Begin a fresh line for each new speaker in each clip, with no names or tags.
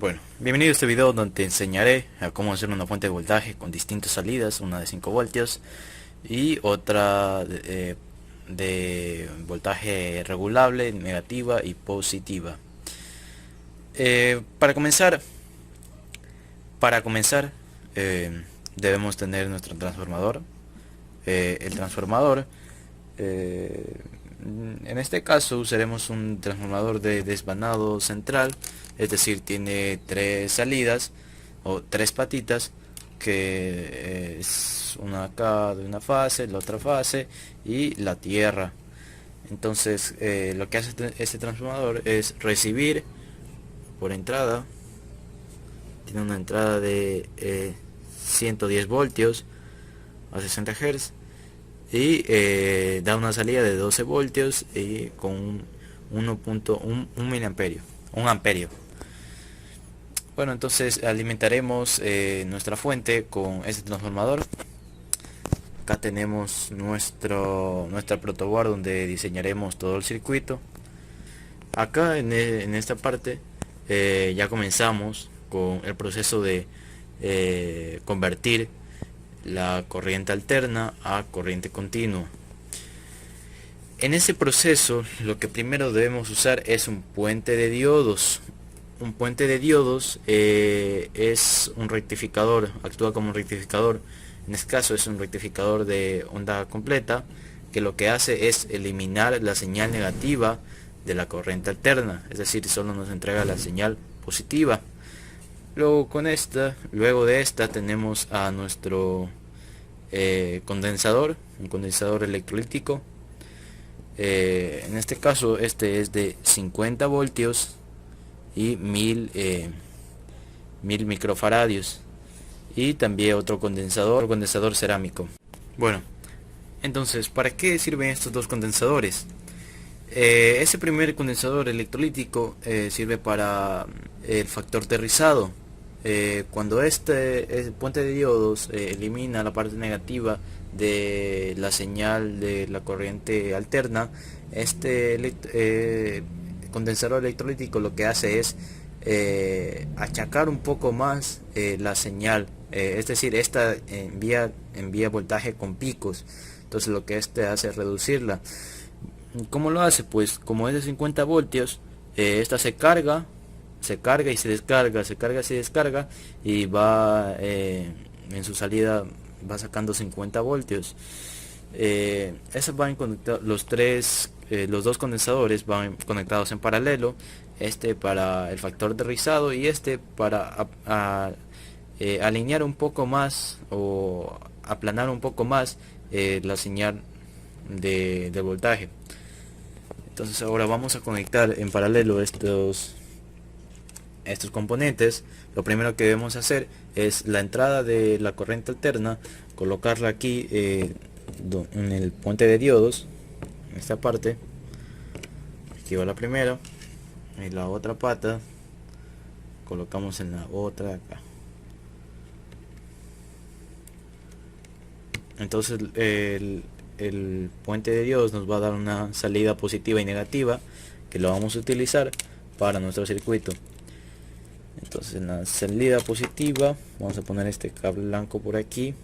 Bueno, bienvenido a este video donde te enseñaré a cómo hacer una fuente de voltaje con distintas salidas, una de 5 voltios y otra de voltaje regulable, negativa y positiva. Para comenzar debemos tener nuestro transformador. El transformador, en este caso usaremos un transformador de desvanado central, es decir, tiene tres salidas o tres patitas, que es una acá de una fase, la otra fase y la tierra. Entonces lo que hace este transformador es recibir por entrada, tiene una entrada de 110 voltios a 60 Hz y da una salida de 12 voltios y con 1.1 miliamperio, un amperio. Bueno, entonces alimentaremos nuestra fuente con este transformador. Acá tenemos nuestra protoboard donde diseñaremos todo el circuito. Acá en esta parte ya comenzamos con el proceso de convertir la corriente alterna a corriente continua. En ese proceso lo que primero debemos usar es un puente de diodos. Un puente de diodos es un rectificador, actúa como un rectificador. En este caso es un rectificador de onda completa, que lo que hace es eliminar la señal negativa de la corriente alterna, es decir, solo nos entrega la señal positiva. Luego de esta tenemos a nuestro condensador, un condensador electrolítico. En este caso este es de 50 voltios y 1000 microfaradios, y también otro condensador cerámico. Bueno, entonces, ¿para qué sirven estos dos condensadores? Ese primer condensador electrolítico sirve para el factor de rizado. Cuando el puente de diodos elimina la parte negativa de la señal de la corriente alterna, condensador electrolítico lo que hace es achacar un poco más la señal, es decir, esta envía voltaje con picos, entonces lo que hace es reducirla. ¿Cómo lo hace? Pues como es de 50 voltios, esta se carga y se descarga, se carga y se descarga, y va en su salida va sacando 50 voltios. Esos van conectados, los dos condensadores van conectados en paralelo, este para el factor de rizado y este para alinear un poco más o aplanar un poco más la señal de voltaje. Entonces ahora vamos a conectar en paralelo estos componentes. Lo primero que debemos hacer es la entrada de la corriente alterna, colocarla aquí en el puente de diodos, en esta parte. Aquí va la primera, y la otra pata colocamos en la otra de acá. Entonces el puente de diodos nos va a dar una salida positiva y negativa, que lo vamos a utilizar para nuestro circuito. Entonces en la salida positiva vamos a poner este cable blanco por aquí.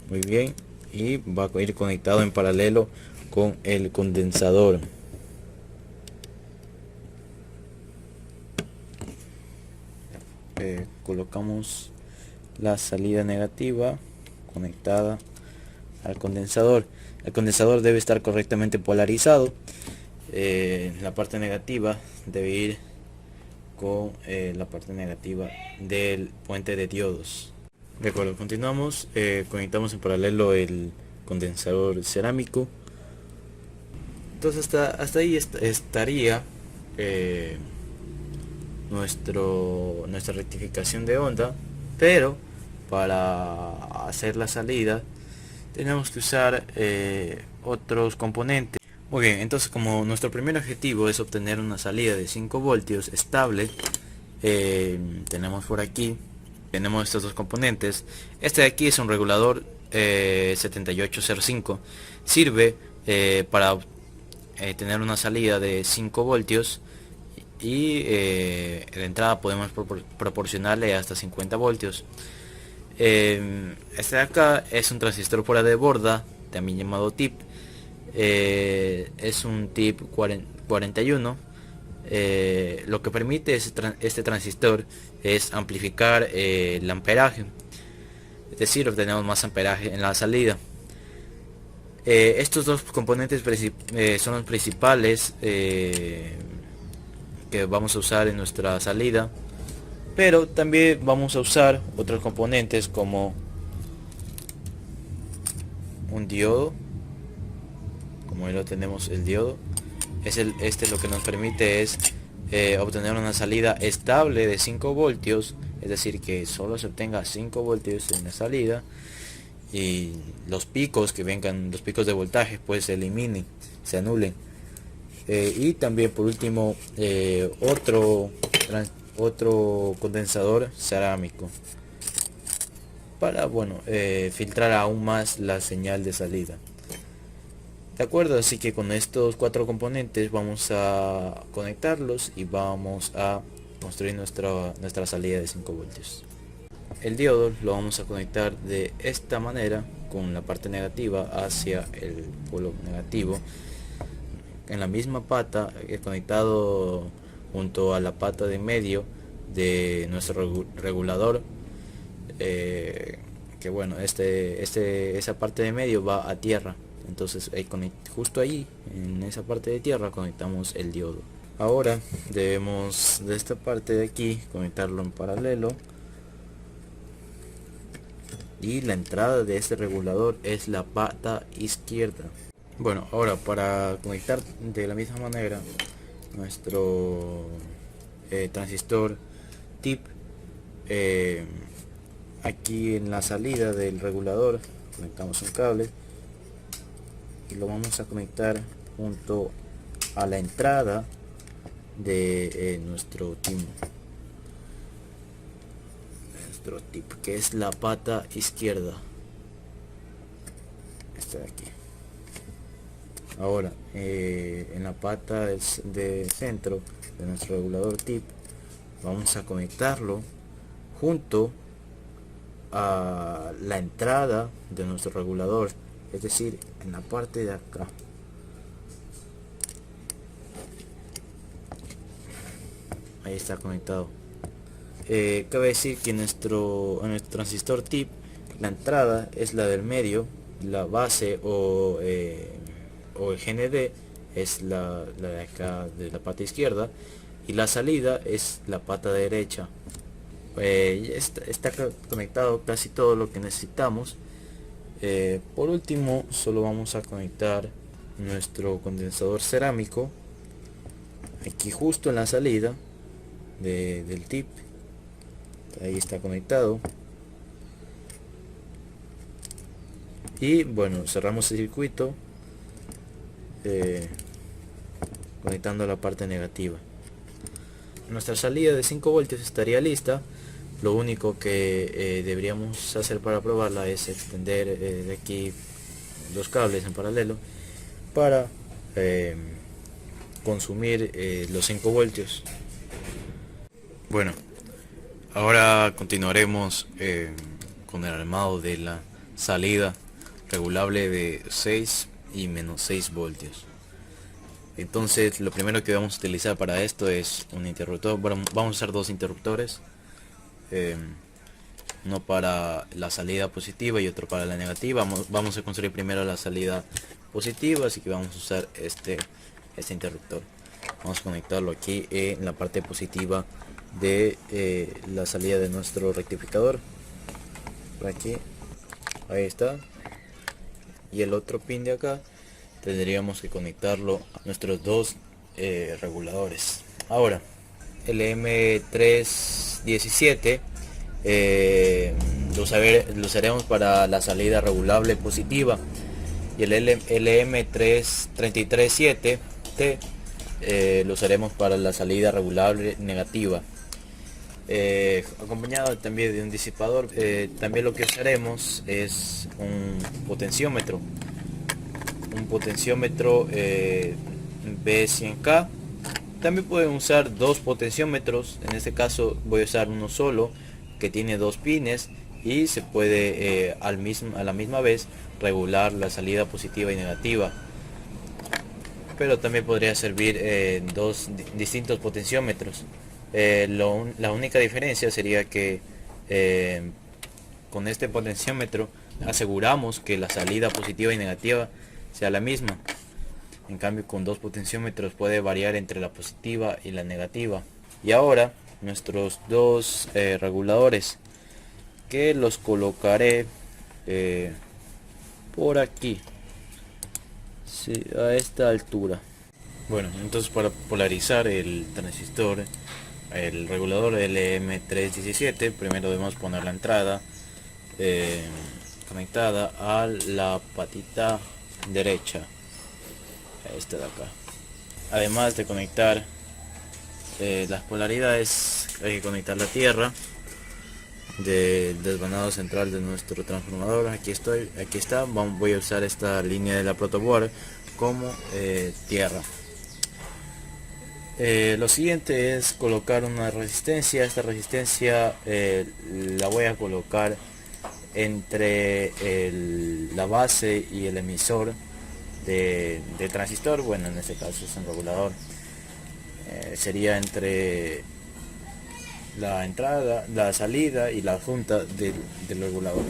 Muy bien, y va a ir conectado en paralelo con el condensador. Colocamos la salida negativa conectada al condensador. El condensador debe estar correctamente polarizado. La parte negativa debe ir con la parte negativa del puente de diodos. De acuerdo, continuamos. Conectamos en paralelo el condensador cerámico. Entonces hasta ahí estaría nuestra rectificación de onda, pero para hacer la salida tenemos que usar otros componentes. Muy bien, entonces como nuestro primer objetivo es obtener una salida de 5 voltios estable, tenemos por aquí estos dos componentes. Este de aquí es un regulador 7805, sirve para tener una salida de 5 voltios y de entrada podemos proporcionarle hasta 50 voltios. Este de acá es un transistor fuera de borda, también llamado TIP. Es un TIP 41. Lo que permite este transistor es amplificar el amperaje, es decir, obtenemos más amperaje en la salida. Estos dos componentes son los principales que vamos a usar en nuestra salida, pero también vamos a usar otros componentes como un diodo. Como ahí lo tenemos, el diodo este lo que nos permite es obtener una salida estable de 5 voltios, es decir, que solo se obtenga 5 voltios en la salida, y los picos que vengan, los picos de voltaje, pues se eliminen, se anulen. Y también por último otro condensador cerámico para filtrar aún más la señal de salida. De acuerdo, así que con estos 4 componentes vamos a conectarlos y vamos a construir nuestra salida de 5 voltios. El diodo lo vamos a conectar de esta manera, con la parte negativa hacia el polo negativo, en la misma pata, conectado junto a la pata de medio de nuestro regulador, que bueno, esa parte de medio va a tierra. Entonces justo ahí, en esa parte de tierra, conectamos el diodo. Ahora debemos de esta parte de aquí conectarlo en paralelo, y la entrada de este regulador es la pata izquierda. Bueno, ahora para conectar de la misma manera nuestro transistor TIP, aquí en la salida del regulador conectamos un cable y lo vamos a conectar junto a la entrada de nuestro TIP, que es la pata izquierda, esta de aquí. Ahora en la pata de centro de nuestro regulador TIP vamos a conectarlo junto a la entrada de nuestro regulador, es decir, en la parte de acá. Ahí está conectado. Cabe decir que en nuestro transistor TIP la entrada es la del medio, la base o el GND es la de acá, de la pata izquierda, y la salida es la pata derecha. Está conectado casi todo lo que necesitamos. Por último, solo vamos a conectar nuestro condensador cerámico aquí justo en la salida del TIP. Ahí está conectado, y bueno, cerramos el circuito conectando la parte negativa. Nuestra salida de 5 voltios estaría lista. Lo único que deberíamos hacer para probarla es extender de aquí los cables en paralelo para consumir los 5 voltios. Bueno, ahora continuaremos con el armado de la salida regulable de 6 y menos 6 voltios. Entonces lo primero que vamos a utilizar para esto es un interruptor. Bueno, vamos a usar 2 interruptores, uno para la salida positiva y otro para la negativa. Vamos a construir primero la salida positiva, así que vamos a usar este interruptor. Vamos a conectarlo aquí en la parte positiva de la salida de nuestro rectificador, por aquí. Ahí está. Y el otro pin de acá tendríamos que conectarlo a nuestros 2 reguladores. Ahora el M317 lo usaremos para la salida regulable positiva, y el LM3337T lo usaremos para la salida regulable negativa, acompañado también de un disipador. También lo que usaremos es un potenciómetro B100K. También pueden usar dos potenciómetros, en este caso voy a usar uno solo que tiene dos pines y se puede a la misma vez regular la salida positiva y negativa. Pero también podría servir dos distintos potenciómetros. La única diferencia sería que con este potenciómetro aseguramos que la salida positiva y negativa sea la misma. En cambio, con dos potenciómetros puede variar entre la positiva y la negativa. Y ahora nuestros dos reguladores, que los colocaré por aquí, sí, a esta altura. Bueno, entonces para polarizar el transistor, el regulador LM317, primero debemos poner la entrada conectada a la patita derecha, esta de acá. Además de conectar las polaridades, hay que conectar la tierra del desvanado central de nuestro transformador. Aquí está. Voy a usar esta línea de la protoboard como tierra. Lo siguiente es colocar una resistencia. Esta resistencia la voy a colocar entre la base y el emisor de transistor. Bueno, en este caso es un regulador. Sería entre la entrada, la salida y la junta del regulador.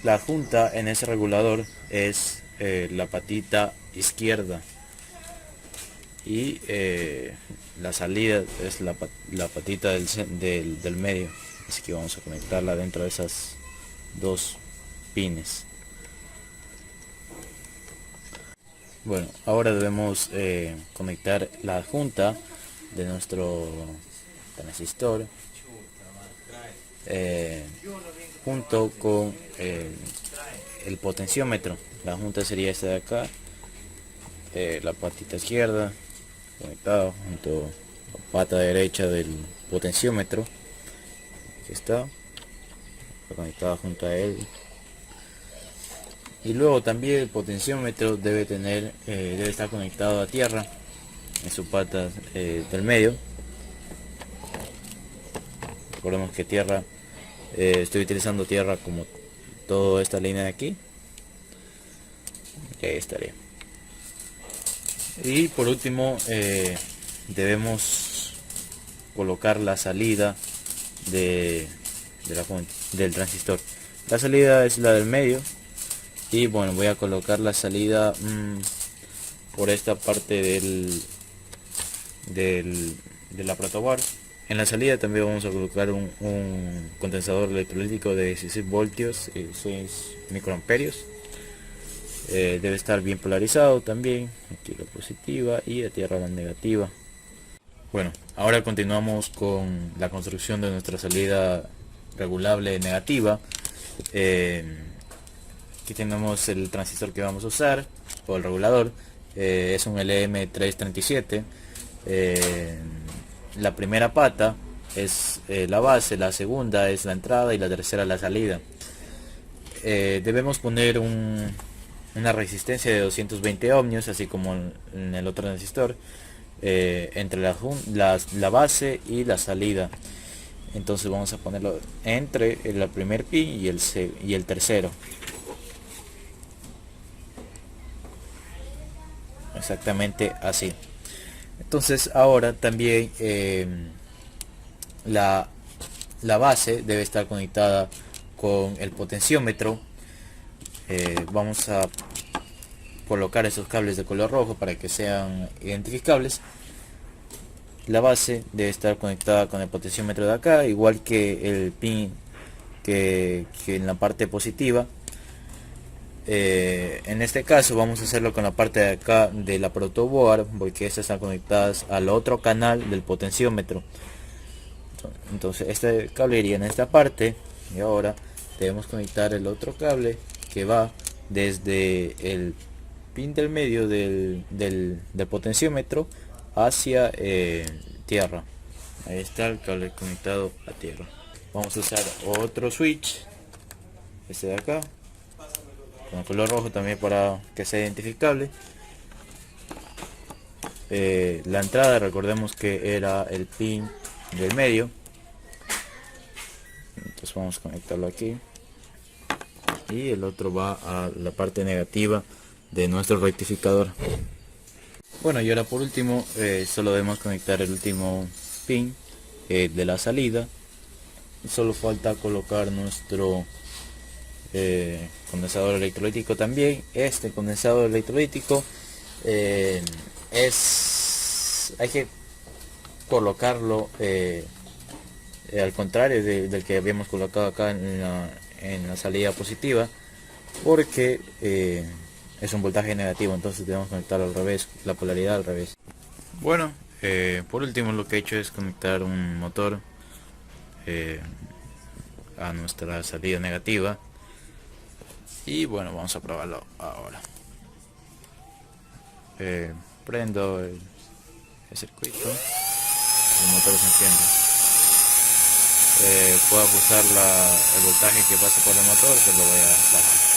La junta en ese regulador es la patita izquierda y la salida es la patita del medio. Así que vamos a conectarla dentro de esas dos pines. Bueno, ahora debemos conectar la junta de nuestro transistor junto con el potenciómetro. La junta sería esta de acá, la patita izquierda conectada junto a la pata derecha del potenciómetro, que está conectada junto a él. Y luego también el potenciómetro debe estar conectado a tierra en su pata del medio. Recordemos que tierra, estoy utilizando tierra como toda esta línea de aquí. Y ahí estaría. Y por último debemos colocar la salida del transistor. La salida es la del medio. Y bueno, voy a colocar la salida por esta parte de la protoboard. En la salida también vamos a colocar un condensador electrolítico de 16 voltios y 6 microamperios. Debe estar bien polarizado también. Aquí la positiva y a tierra la negativa. Bueno, ahora continuamos con la construcción de nuestra salida regulable negativa. Aquí tenemos el transistor que vamos a usar, o el regulador. Es un LM337. La primera pata es la base, la segunda es la entrada y la tercera la salida. Debemos poner una resistencia de 220 ohmios, así como en el otro transistor, entre la base y la salida. Entonces vamos a ponerlo entre el primer pin y el tercero. Exactamente así. Entonces ahora también la base debe estar conectada con el potenciómetro. Vamos a colocar esos cables de color rojo para que sean identificables. La base debe estar conectada con el potenciómetro de acá, igual que el pin que en la parte positiva. En este caso vamos a hacerlo con la parte de acá de la protoboard, porque estas están conectadas al otro canal del potenciómetro. Entonces este cable iría en esta parte, y ahora debemos conectar el otro cable que va desde el pin del medio del potenciómetro hacia tierra. Ahí está el cable conectado a tierra. Vamos a usar otro switch, este de acá, con color rojo también para que sea identificable. la entrada, recordemos que era el pin del medio. Entonces vamos a conectarlo aquí. Y el otro va a la parte negativa de nuestro rectificador. Bueno, y ahora por último solo debemos conectar el último pin de la salida. Solo falta colocar nuestro condensador electrolítico también. Este condensador electrolítico hay que colocarlo al contrario del que habíamos colocado acá en la salida positiva, porque es un voltaje negativo, entonces debemos conectarlo al revés, la polaridad al revés. Bueno, por último lo que he hecho es conectar un motor a nuestra salida negativa, y bueno, vamos a probarlo ahora. Prendo el circuito, el motor se enciende. Puedo ajustar el voltaje que pasa por el motor, que lo voy a bajar.